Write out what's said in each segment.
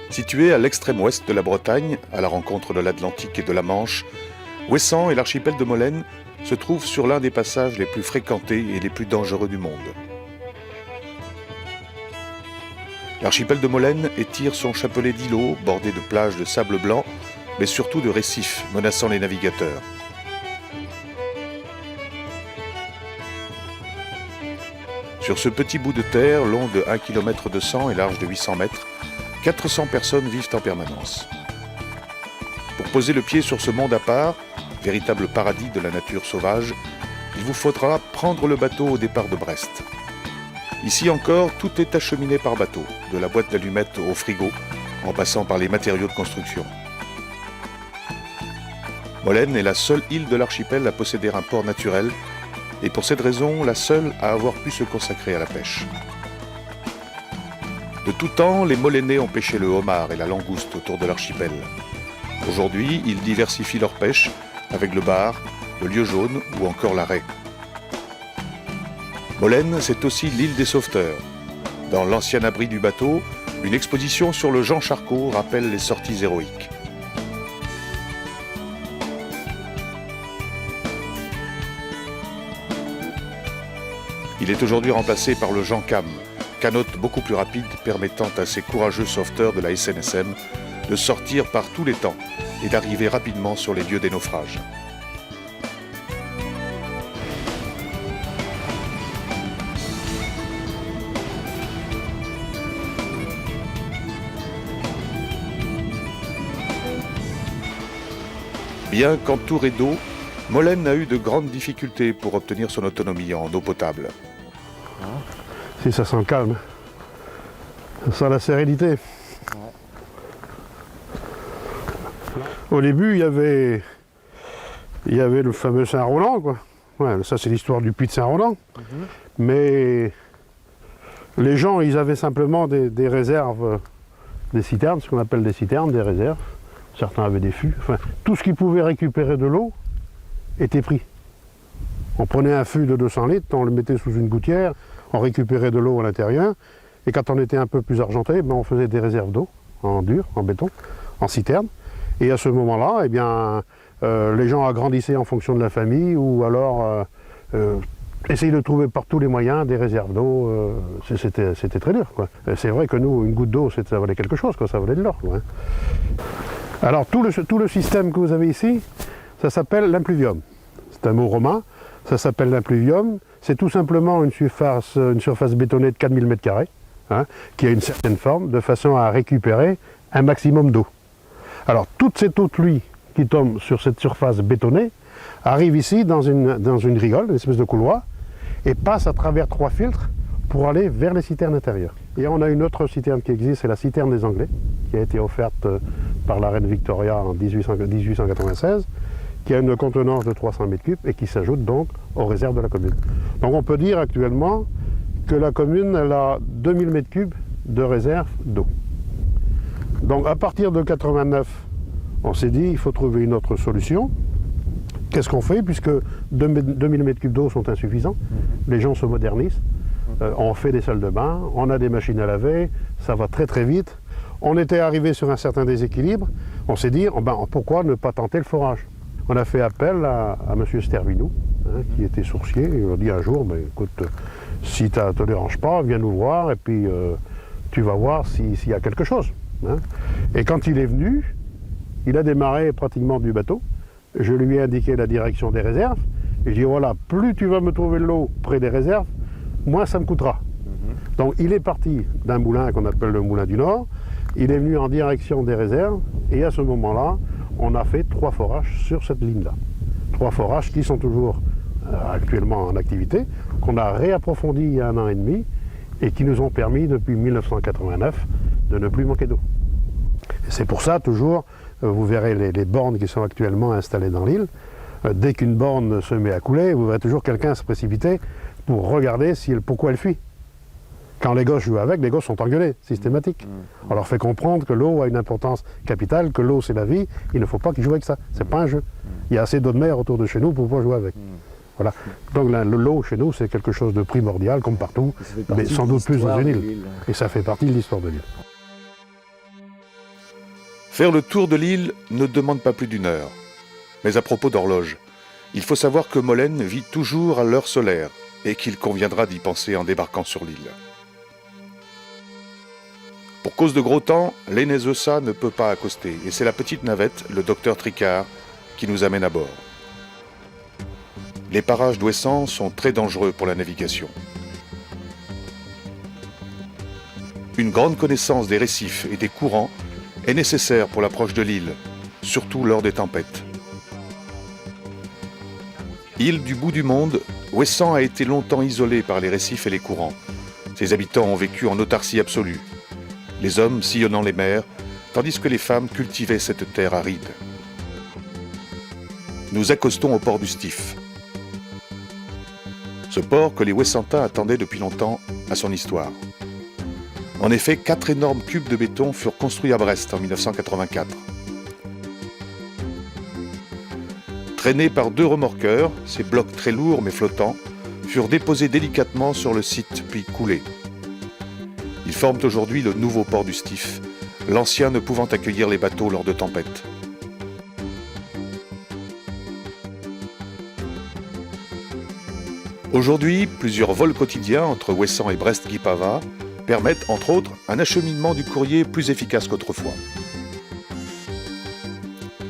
Situé à l'extrême ouest de la Bretagne, à la rencontre de l'Atlantique et de la Manche, Ouessant et l'archipel de Molène se trouvent sur l'un des passages les plus fréquentés et les plus dangereux du monde. L'archipel de Molène étire son chapelet d'îlots bordés de plages de sable blanc, mais surtout de récifs menaçant les navigateurs. Sur ce petit bout de terre, long de 1,2 km et large de 800 mètres, 400 personnes vivent en permanence. Pour poser le pied sur ce monde à part, véritable paradis de la nature sauvage, il vous faudra prendre le bateau au départ de Brest. Ici encore, tout est acheminé par bateau, de la boîte d'allumettes au frigo, en passant par les matériaux de construction. Molène est la seule île de l'archipel à posséder un port naturel, et pour cette raison, la seule à avoir pu se consacrer à la pêche. De tout temps, les Molénais ont pêché le homard et la langouste autour de l'archipel. Aujourd'hui, ils diversifient leur pêche avec le bar, le lieu jaune ou encore la raie. Molène, c'est aussi l'île des sauveteurs. Dans l'ancien abri du bateau, une exposition sur le Jean Charcot rappelle les sorties héroïques. Il est aujourd'hui remplacé par le Jean Cam, canote beaucoup plus rapide permettant à ces courageux sauveteurs de la SNSM de sortir par tous les temps et d'arriver rapidement sur les lieux des naufrages. Bien qu'entouré d'eau, Molène a eu de grandes difficultés pour obtenir son autonomie en eau potable. Si ça sent le calme, ça sent la sérénité. Au début, il y avait le fameux Saint-Roland, quoi. Ouais, ça, c'est l'histoire du puits de Saint-Roland. Mais les gens, ils avaient simplement des réserves, des citernes, ce qu'on appelle des citernes, des réserves. Certains avaient des fûts. Enfin, tout ce qui pouvait récupérer de l'eau était pris. On prenait un fût de 200 litres, on le mettait sous une gouttière, on récupérait de l'eau à l'intérieur. Et quand on était un peu plus argenté, on faisait des réserves d'eau, en dur, en béton, en citerne. Et à ce moment-là, eh bien, les gens agrandissaient en fonction de la famille ou alors essayaient de trouver par tous les moyens des réserves d'eau. C'était très dur, quoi. C'est vrai que nous, une goutte d'eau, ça valait quelque chose, quoi, ça valait de l'or. Hein. Alors tout le système que vous avez ici, ça s'appelle l'impluvium. C'est un mot romain, ça s'appelle l'impluvium. C'est tout simplement une surface bétonnée de 4000 m², hein, qui a une certaine forme, de façon à récupérer un maximum d'eau. Alors toute cette eau de pluie qui tombe sur cette surface bétonnée arrive ici dans une rigole, une espèce de couloir, et passe à travers 3 filtres pour aller vers les citernes intérieures. Et on a une autre citerne qui existe, c'est la citerne des Anglais, qui a été offerte par la reine Victoria en 1896, qui a une contenance de 300 m3 et qui s'ajoute donc aux réserves de la commune. Donc on peut dire actuellement que la commune elle a 2000 m3 de réserve d'eau. Donc à partir de 89, on s'est dit il faut trouver une autre solution. Qu'est-ce qu'on fait puisque 2000 m3 d'eau sont insuffisants? Les gens se modernisent, on fait des salles de bain, on a des machines à laver, ça va très très vite. On était arrivé sur un certain déséquilibre, on s'est dit pourquoi ne pas tenter le forage? On a fait appel à M. Stervinou, hein, qui était sourcier, et il a dit un jour, écoute, si ça ne te dérange pas, viens nous voir et puis tu vas voir s'il y a quelque chose. Hein. Et quand il est venu, il a démarré pratiquement du bateau. Je lui ai indiqué la direction des réserves. Et je dis voilà, plus tu vas me trouver de l'eau près des réserves, moins ça me coûtera. Donc il est parti d'un moulin qu'on appelle le moulin du Nord. Il est venu en direction des réserves. Et à ce moment-là, on a fait 3 forages sur cette ligne-là. 3 forages qui sont toujours actuellement en activité, qu'on a réapprofondis il y a 1 an et demi et qui nous ont permis depuis 1989 de ne plus manquer d'eau. C'est pour ça, toujours, vous verrez les bornes qui sont actuellement installées dans l'île. Dès qu'une borne se met à couler, vous verrez toujours quelqu'un se précipiter pour regarder pourquoi elle fuit. Quand les gosses jouent avec, les gosses sont engueulés, systématique. On leur fait comprendre que l'eau a une importance capitale, que l'eau c'est la vie, il ne faut pas qu'ils jouent avec ça, c'est pas un jeu. Il y a assez d'eau de mer autour de chez nous pour pouvoir jouer avec. Voilà. Donc l'eau chez nous c'est quelque chose de primordial, comme partout, mais sans doute plus dans une île. Et ça fait partie de l'histoire de l'île. Faire le tour de l'île ne demande pas plus d'1 heure. Mais à propos d'horloge, il faut savoir que Molène vit toujours à l'heure solaire et qu'il conviendra d'y penser en débarquant sur l'île. Pour cause de gros temps, l'Enezosa ne peut pas accoster et c'est la petite navette, le docteur Tricard, qui nous amène à bord. Les parages d'Ouessant sont très dangereux pour la navigation. Une grande connaissance des récifs et des courants est nécessaire pour l'approche de l'île, surtout lors des tempêtes. Île du bout du monde, Ouessant a été longtemps isolée par les récifs et les courants. Ses habitants ont vécu en autarcie absolue. Les hommes sillonnant les mers, tandis que les femmes cultivaient cette terre aride. Nous accostons au port du Stif. Ce port que les Ouessantins attendaient depuis longtemps a son histoire. En effet, 4 énormes cubes de béton furent construits à Brest en 1984. Traînés par 2 remorqueurs, ces blocs très lourds mais flottants furent déposés délicatement sur le site puis coulés. Ils forment aujourd'hui le nouveau port du Stif, l'ancien ne pouvant accueillir les bateaux lors de tempêtes. Aujourd'hui, plusieurs vols quotidiens entre Ouessant et Brest-Guipava permettent, entre autres, un acheminement du courrier plus efficace qu'autrefois.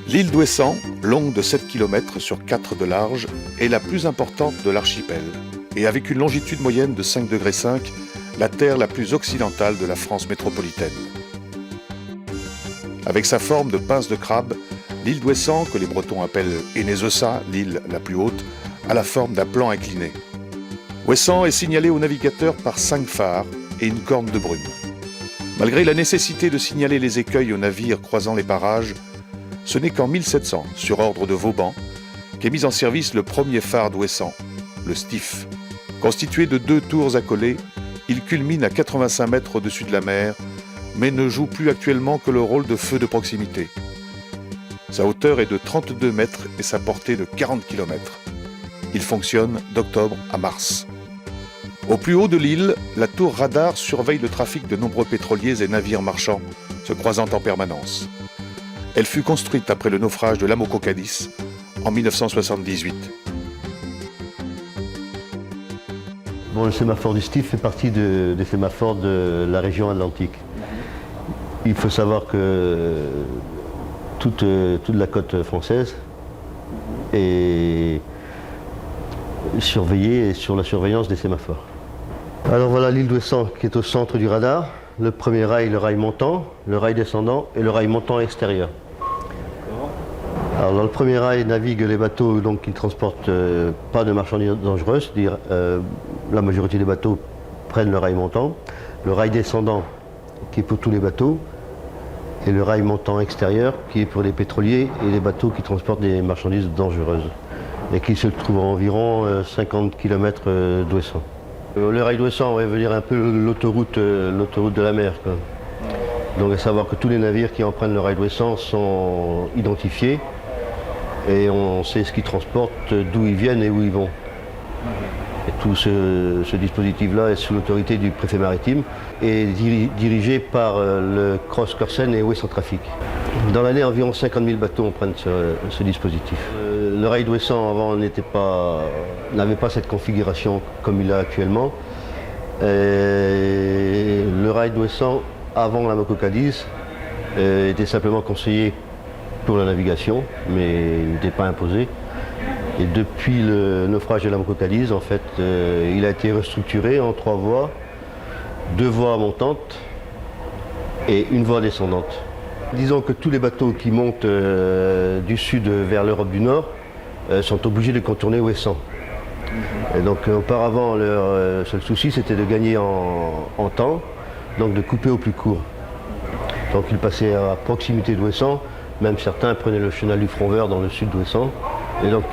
L'île d'Ouessant, longue de 7 km sur 4 de large, est la plus importante de l'archipel, et avec une longitude moyenne de 5,5 degrés, la terre la plus occidentale de la France métropolitaine. Avec sa forme de pince de crabe, l'île d'Ouessant, que les Bretons appellent Enezosa, l'île la plus haute, a la forme d'un plan incliné. Ouessant est signalé aux navigateurs par 5 phares et une corne de brume. Malgré la nécessité de signaler les écueils aux navires croisant les parages, ce n'est qu'en 1700, sur ordre de Vauban, qu'est mis en service le premier phare d'Ouessant, le Stif. Constitué de 2 tours accolées, il culmine à 85 mètres au-dessus de la mer, mais ne joue plus actuellement que le rôle de feu de proximité. Sa hauteur est de 32 mètres et sa portée de 40 km. Il fonctionne d'octobre à mars. Au plus haut de l'île, la tour radar surveille le trafic de nombreux pétroliers et navires marchands se croisant en permanence. Elle fut construite après le naufrage de l'Amoco Cadiz en 1978. Bon, le sémaphore du Stif fait partie des sémaphores de la région atlantique. Il faut savoir que toute la côte française est surveillée et sur la surveillance des sémaphores. Alors voilà l'île d'Ouessant qui est au centre du radar. Le premier rail, le rail montant, le rail descendant et le rail montant extérieur. Alors dans le premier rail naviguent les bateaux donc, qui ne transportent pas de marchandises dangereuses, c'est-à-dire la majorité des bateaux prennent le rail montant, le rail descendant qui est pour tous les bateaux, et le rail montant extérieur qui est pour les pétroliers et les bateaux qui transportent des marchandises dangereuses et qui se trouvent à environ 50 km d'Ouessant. Le rail d'Ouessant veut dire un peu l'autoroute de la mer, quoi. Donc à savoir que tous les navires qui empruntent le rail d'Ouessant sont identifiés et on sait ce qu'ils transportent, d'où ils viennent et où ils vont. Et tout ce dispositif-là est sous l'autorité du préfet maritime et dirigé par le Cross Corsen et Ouessant Trafic. Dans l'année, environ 50 000 bateaux empruntent ce dispositif. Le rail d'Ouessant avant n'avait pas cette configuration comme il a actuellement. Et le rail d'Ouessant avant l'Amoco Cadiz était simplement conseillé pour la navigation, mais il n'était pas imposé. Et depuis le naufrage de l'Amoco Cadiz, en fait, il a été restructuré en 3 voies, 2 voies montantes et 1 voie descendante. Disons que tous les bateaux qui montent du sud vers l'Europe du Nord sont obligés de contourner Ouessant. Et donc auparavant, leur seul souci c'était de gagner en temps, donc de couper au plus court. Donc ils passaient à proximité d'Ouessant, même certains prenaient le chenal du Front Vert dans le sud d'Ouessant. Et donc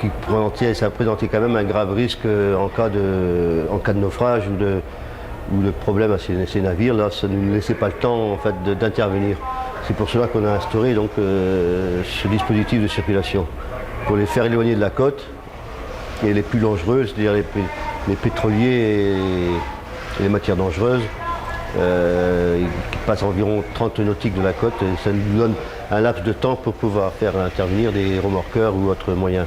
ça présentait quand même un grave risque en cas de naufrage ou de problème à ces navires. Là, ça ne nous laissait pas le temps en fait, d'intervenir. C'est pour cela qu'on a instauré donc, ce dispositif de circulation, pour les faire éloigner de la côte et les plus dangereux, c'est-à-dire les pétroliers et les matières dangereuses, qui passent environ 30 nautiques de la côte. Et ça nous donne un laps de temps pour pouvoir faire intervenir des remorqueurs ou autres moyens.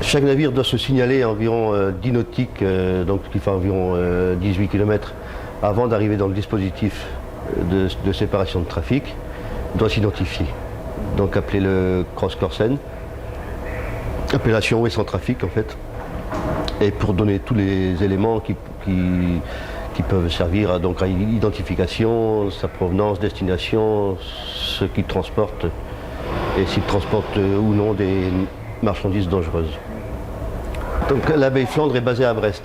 Chaque navire doit se signaler à environ 10 nautiques, donc ce qui fait environ 18 km, avant d'arriver dans le dispositif de séparation de trafic, doit s'identifier. Donc appeler le Cross Corsen, appellation Ouest Trafic en fait, et pour donner tous les éléments qui peuvent servir donc à l'identification, sa provenance, destination, ce qu'il transporte et s'il transporte ou non des marchandises dangereuses. Donc la Baie Flandre est basée à Brest.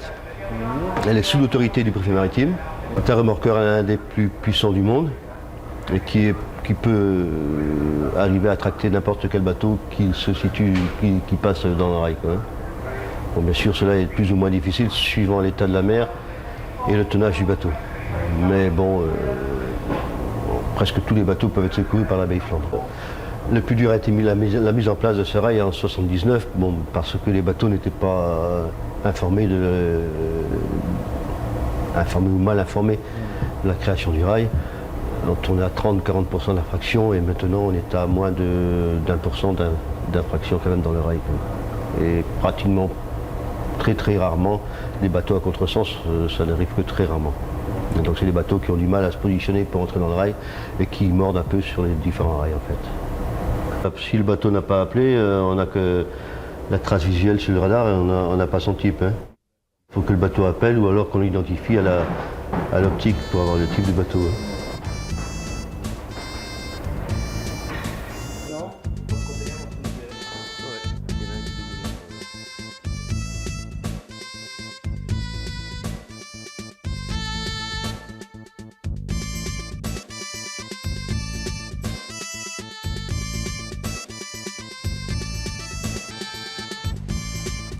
Elle est sous l'autorité du préfet maritime. C'est un remorqueur l'un des plus puissants du monde et qui peut arriver à tracter n'importe quel bateau qui passe dans le rail. Bon, bien sûr, cela est plus ou moins difficile suivant l'état de la mer et le tonnage du bateau. Mais bon, presque tous les bateaux peuvent être secourus par la Baie Flandre. Le plus dur a été la mise en place de ce rail en 1979, bon, parce que les bateaux n'étaient pas informés ou mal informés de la création du rail. On tournait à 30-40% d'infraction et maintenant on est à moins d'1% d'infraction quand même dans le rail. Et pratiquement très rarement, les bateaux à contresens, ça n'arrive que très rarement. Et donc c'est des bateaux qui ont du mal à se positionner pour entrer dans le rail et qui mordent un peu sur les différents rails en fait. Si le bateau n'a pas appelé, on n'a que la trace visuelle sur le radar et on n'a pas son type. Il faut que le bateau appelle ou alors qu'on l'identifie à l'optique pour avoir le type de bateau.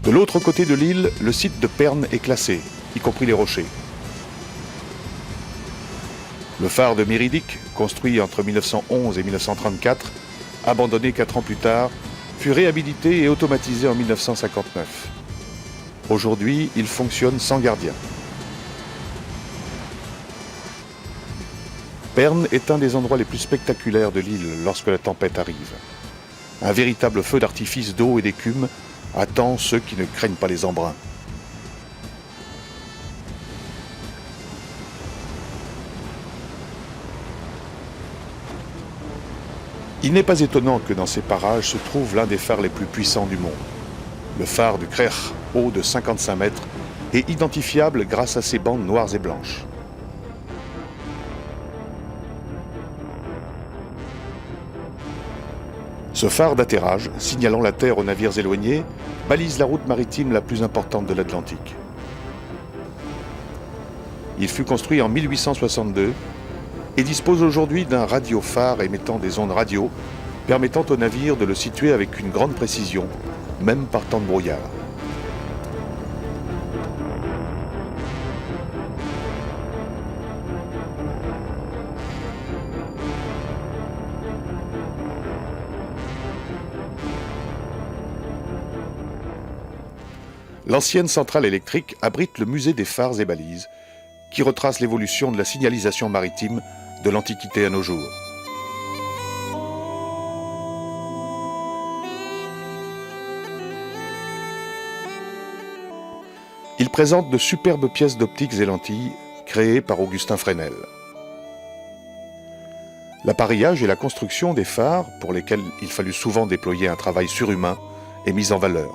De l'autre côté de l'île, le site de Pern est classé, y compris les rochers. Le phare de Méridic, construit entre 1911 et 1934, abandonné 4 ans plus tard, fut réhabilité et automatisé en 1959. Aujourd'hui, il fonctionne sans gardien. Pern est un des endroits les plus spectaculaires de l'île lorsque la tempête arrive. Un véritable feu d'artifice d'eau et d'écume attend ceux qui ne craignent pas les embruns. Il n'est pas étonnant que dans ces parages se trouve l'un des phares les plus puissants du monde. Le phare du Krech, haut de 55 mètres, est identifiable grâce à ses bandes noires et blanches. Ce phare d'atterrage, signalant la terre aux navires éloignés, balise la route maritime la plus importante de l'Atlantique. Il fut construit en 1862 et dispose aujourd'hui d'un radiophare émettant des ondes radio, permettant aux navires de le situer avec une grande précision, même par temps de brouillard. L'ancienne centrale électrique abrite le musée des phares et balises, qui retrace l'évolution de la signalisation maritime de l'Antiquité à nos jours. Il présente de superbes pièces d'optiques et lentilles créées par Augustin Fresnel. L'appareillage et la construction des phares, pour lesquels il fallut souvent déployer un travail surhumain, est mis en valeur.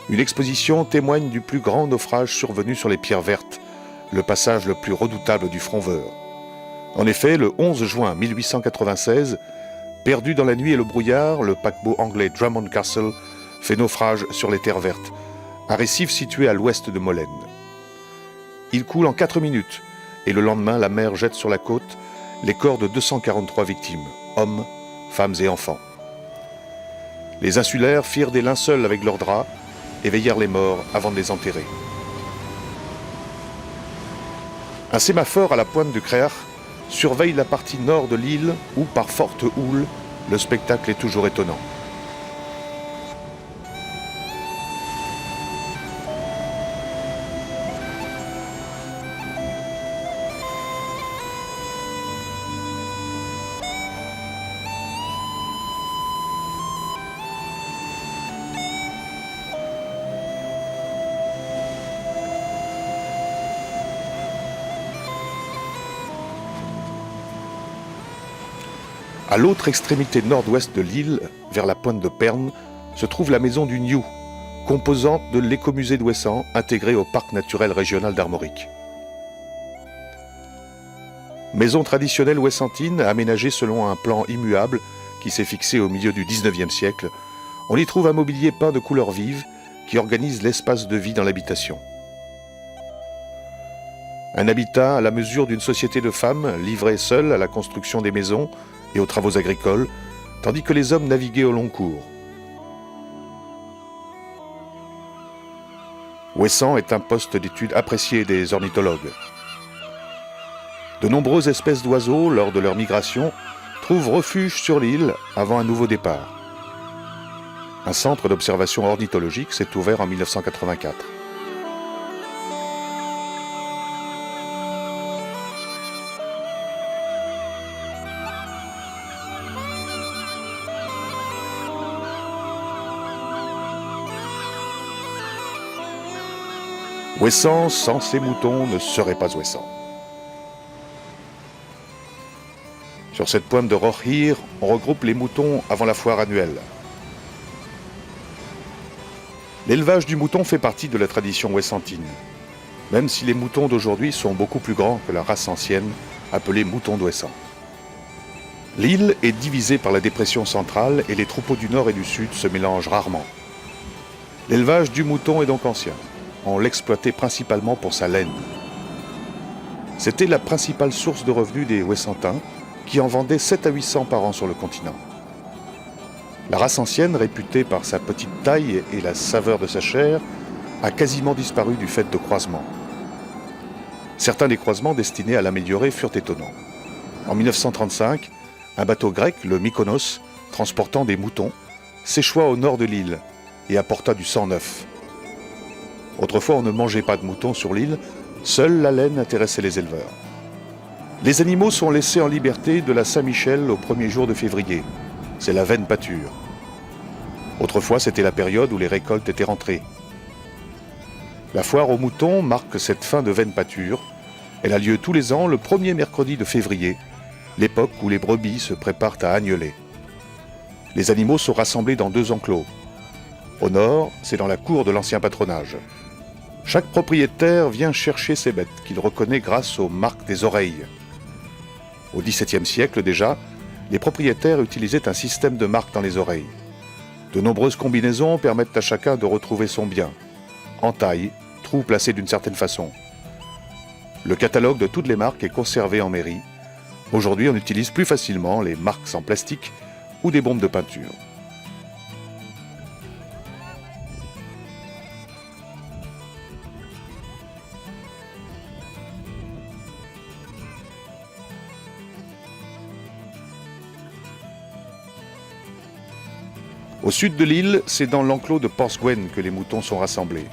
Une exposition témoigne du plus grand naufrage survenu sur les pierres vertes, le passage le plus redoutable du Fromveur. En effet, le 11 juin 1896, perdu dans la nuit et le brouillard, le paquebot anglais Drummond Castle fait naufrage sur les terres vertes, un récif situé à l'ouest de Molène. Il coule en 4 minutes et le lendemain, la mer jette sur la côte les corps de 243 victimes, hommes, femmes et enfants. Les insulaires firent des linceuls avec leurs draps et veillèrent les morts avant de les enterrer. Un sémaphore à la pointe du Krech surveille la partie nord de l'île où, par forte houle, le spectacle est toujours étonnant. À l'autre extrémité nord-ouest de l'île, vers la pointe de Perne, se trouve la maison du Gnou, composante de l'écomusée d'Ouessant, intégrée au parc naturel régional d'Armorique. Maison traditionnelle ouessantine, aménagée selon un plan immuable qui s'est fixé au milieu du XIXe siècle, on y trouve un mobilier peint de couleurs vives qui organise l'espace de vie dans l'habitation. Un habitat à la mesure d'une société de femmes livrées seules à la construction des maisons et aux travaux agricoles, tandis que les hommes naviguaient au long cours. Ouessant est un poste d'étude apprécié des ornithologues. De nombreuses espèces d'oiseaux, lors de leur migration, trouvent refuge sur l'île avant un nouveau départ. Un centre d'observation ornithologique s'est ouvert en 1984. Ouessant sans ses moutons ne serait pas Ouessant. Sur cette pointe de Rochir, on regroupe les moutons avant la foire annuelle. L'élevage du mouton fait partie de la tradition ouessantine, même si les moutons d'aujourd'hui sont beaucoup plus grands que la race ancienne, appelée mouton d'Ouessant. L'île est divisée par la dépression centrale et les troupeaux du nord et du sud se mélangent rarement. L'élevage du mouton est donc ancien. On l'exploitait principalement pour sa laine. C'était la principale source de revenus des Ouessantins, qui en vendaient 7 à 800 par an sur le continent. La race ancienne, réputée par sa petite taille et la saveur de sa chair, a quasiment disparu du fait de croisements. Certains des croisements destinés à l'améliorer furent étonnants. En 1935, un bateau grec, le Mykonos, transportant des moutons, s'échoua au nord de l'île et apporta du sang neuf. Autrefois, on ne mangeait pas de moutons sur l'île, seule la laine intéressait les éleveurs. Les animaux sont laissés en liberté de la Saint-Michel au premier jour de février. C'est la veine pâture. Autrefois, c'était la période où les récoltes étaient rentrées. La foire aux moutons marque cette fin de veine pâture. Elle a lieu tous les ans le premier mercredi de février, l'époque où les brebis se préparent à agneler. Les animaux sont rassemblés dans 2 enclos. Au nord, c'est dans la cour de l'ancien patronage. Chaque propriétaire vient chercher ses bêtes qu'il reconnaît grâce aux marques des oreilles. Au XVIIe siècle déjà, les propriétaires utilisaient un système de marques dans les oreilles. De nombreuses combinaisons permettent à chacun de retrouver son bien. Entaille, trou placé d'une certaine façon. Le catalogue de toutes les marques est conservé en mairie. Aujourd'hui, on utilise plus facilement les marques en plastique ou des bombes de peinture. Au sud de l'île, c'est dans l'enclos de Porthgwen que les moutons sont rassemblés.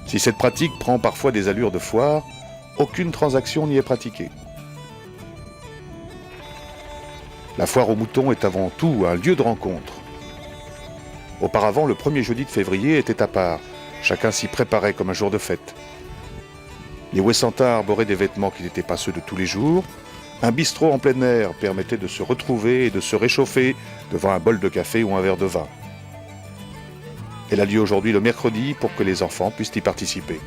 Si cette pratique prend parfois des allures de foire, aucune transaction n'y est pratiquée. La foire aux moutons est avant tout un lieu de rencontre. Auparavant, le premier jeudi de février était à part. Chacun s'y préparait comme un jour de fête. Les Ouessantins arboraient des vêtements qui n'étaient pas ceux de tous les jours. Un bistrot en plein air permettait de se retrouver et de se réchauffer devant un bol de café ou un verre de vin. Elle a lieu aujourd'hui le mercredi pour que les enfants puissent y participer.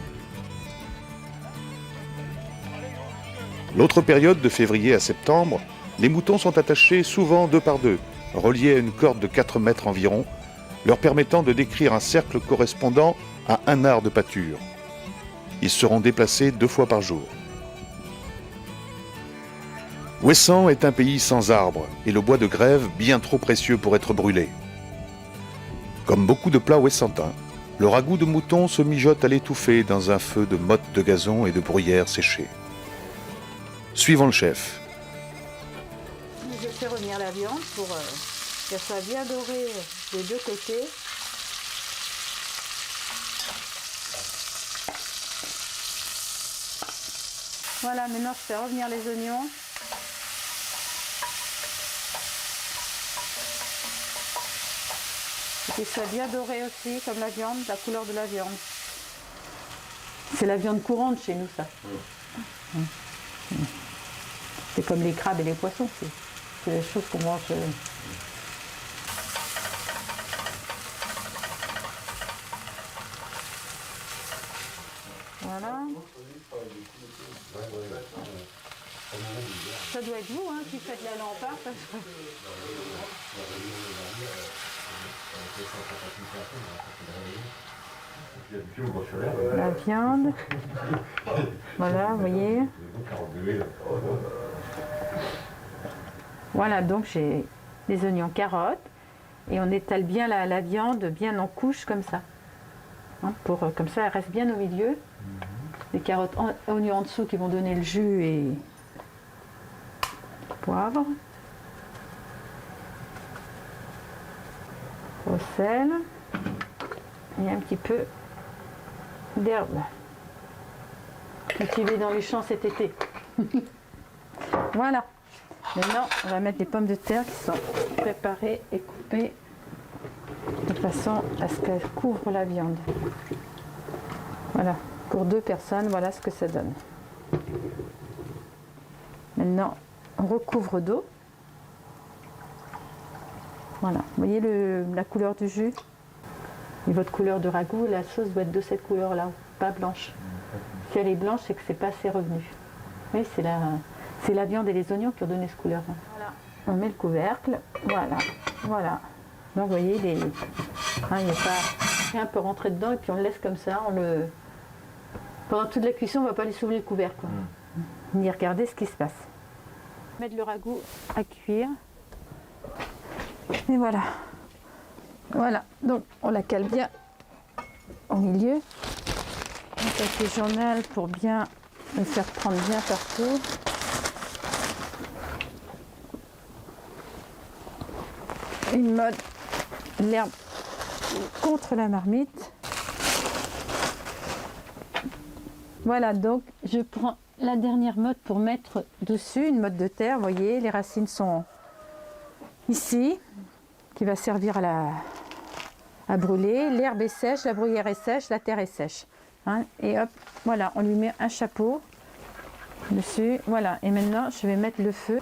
L'autre période, de février à septembre, les moutons sont attachés souvent 2 par 2, reliés à une corde de 4 mètres environ, leur permettant de décrire un cercle correspondant à 1 art de pâture. Ils seront déplacés 2 fois par jour. Ouessant est un pays sans arbres et le bois de grève bien trop précieux pour être brûlé. Comme beaucoup de plats ouessantins, le ragoût de mouton se mijote à l'étouffer dans un feu de mottes de gazon et de bruyère séchée. Suivons le chef. Je fais revenir la viande pour qu'elle soit bien dorée des 2 côtés. Voilà, maintenant je fais revenir les oignons. Qu'il soit bien doré aussi, comme la viande, la couleur de la viande. C'est la viande courante chez nous, ça. C'est comme les crabes et les poissons, c'est les choses qu'on mange. Voilà. Ça doit être vous qui faites la lampe, parce que... La viande. Voilà, vous voyez. Voilà, donc j'ai des oignons, carottes, et on étale bien la viande bien en couches comme ça. Comme ça, elle reste bien au milieu. Les carottes, oignons en dessous qui vont donner le jus et poivre. Au sel. Et un petit peu d'herbe. Cultivée dans les champs cet été. Voilà. Maintenant, on va mettre les pommes de terre qui sont préparées et coupées de façon à ce qu'elles couvrent la viande. Voilà. Pour 2 personnes, voilà ce que ça donne. Maintenant, on recouvre d'eau. Voilà. Vous voyez la couleur du jus? Et votre couleur de ragoût, la sauce doit être de cette couleur-là, pas blanche. Si elle est blanche, c'est que c'est pas assez revenu. Oui, c'est la viande et les oignons qui ont donné cette couleur-là. Voilà. On met le couvercle, voilà, voilà. Donc vous voyez, il n'y a pas rien peut rentrer dedans et puis on le laisse comme ça. Pendant toute la cuisson, on ne va pas lui soulever le couvercle, ni regarder ce qui se passe. Mettre le ragoût à cuire. Et voilà. Voilà, donc on la cale bien au milieu. On passe le journal pour bien le faire prendre bien partout. Une mode, l'herbe contre la marmite. Voilà, donc je prends la dernière mode pour mettre dessus, une mode de terre. Vous voyez, les racines sont ici, qui va servir à brûler. L'herbe est sèche, la bruyère est sèche, la terre est sèche. Et hop, voilà, on lui met un chapeau dessus. Voilà, et maintenant je vais mettre le feu.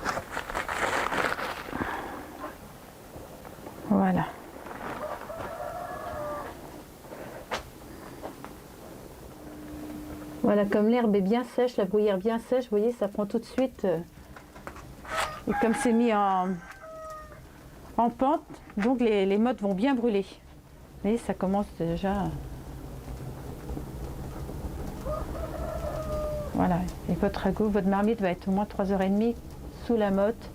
Voilà. Voilà, comme l'herbe est bien sèche, la bruyère bien sèche, vous voyez, ça prend tout de suite. Et comme c'est mis en pente, donc les mottes vont bien brûler. Vous voyez, ça commence déjà. Voilà, et votre ragoût, votre marmite va être au moins 3h30 sous la motte.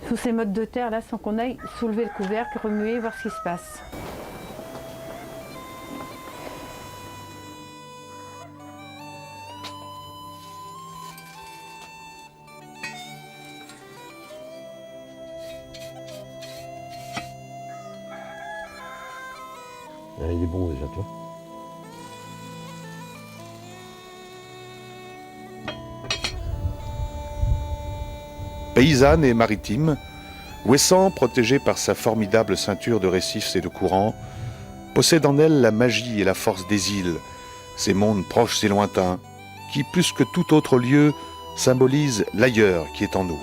Sous ces mottes de terre là, sans qu'on aille soulever le couvercle, remuer, voir ce qui se passe. Il est bon déjà, toi. Paysanne et maritime, Ouessant, protégée par sa formidable ceinture de récifs et de courants, possède en elle la magie et la force des îles, ces mondes proches et lointains, qui, plus que tout autre lieu, symbolisent l'ailleurs qui est en nous.